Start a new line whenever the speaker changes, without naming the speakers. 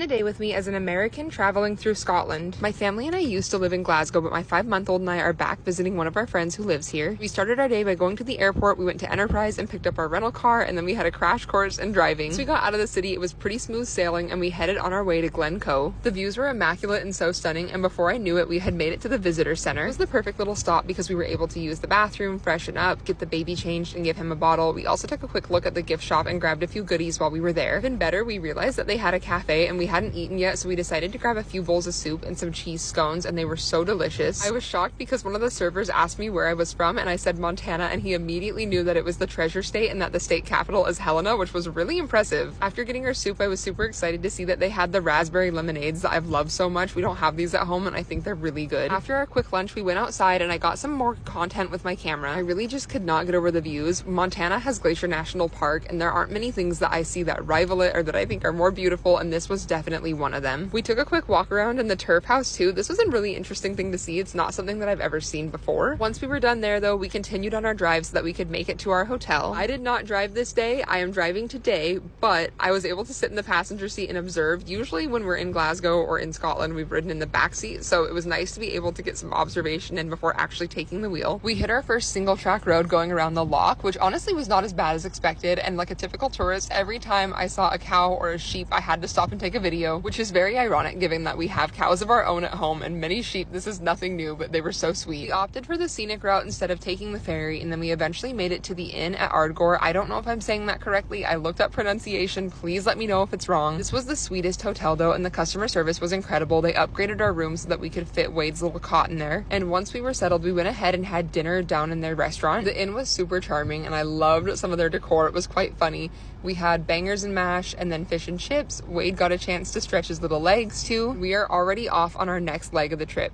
A day with me as an American traveling through Scotland. My family and I used to live in Glasgow, but my 5-month-old and I are back visiting one of our friends who lives here. We started our day by going to the airport, we went to Enterprise and picked up our rental car, and then we had a crash course in driving. Once we got out of the city, it was pretty smooth sailing, and we headed on our way to Glencoe. The views were immaculate and so stunning, and before I knew it, we had made it to the visitor center. It was the perfect little stop because we were able to use the bathroom, freshen up, get the baby changed, and give him a bottle. We also took a quick look at the gift shop and grabbed a few goodies while we were there. Even better, we realized that they had a cafe, and we hadn't eaten yet, so we decided to grab a few bowls of soup and some cheese scones, and they were so delicious. I was shocked because one of the servers asked me where I was from, and I said Montana, and he immediately knew that it was the treasure state and that the state capital is Helena, which was really impressive. After getting our soup, I was super excited to see that they had the raspberry lemonades that I've loved so much. We don't have these at home, and I think they're really good. After our quick lunch, we went outside, and I got some more content with my camera. I really just could not get over the views. Montana has Glacier National Park, and there aren't many things that I see that rival it or that I think are more beautiful, and this was definitely one of them. We took a quick walk around in the turf house too. This was a really interesting thing to see. It's not something that I've ever seen before. Once we were done there though, we continued on our drive so that we could make it to our hotel. I did not drive this day. I am driving today, but I was able to sit in the passenger seat and observe. Usually when we're in Glasgow or in Scotland, we've ridden in the back seat, so it was nice to be able to get some observation in before actually taking the wheel. We hit our first single track road going around the loch, which honestly was not as bad as expected, and like a typical tourist, every time I saw a cow or a sheep, I had to stop and take a video, which is very ironic given that we have cows of our own at home and many sheep. This is nothing new, but they were so sweet. We opted for the scenic route instead of taking the ferry, and then we eventually made it to the inn at Ardgour. I don't know if I'm saying that correctly. I looked up pronunciation. Please let me know if it's wrong. This was the sweetest hotel though, and the customer service was incredible. They upgraded our room so that we could fit Wade's little cot in there, and once we were settled, we went ahead and had dinner down in their restaurant. The inn was super charming, and I loved some of their decor. It was quite funny. We had bangers and mash and then fish and chips. Wade got a chance to stretch his little legs too. We are already off on our next leg of the trip.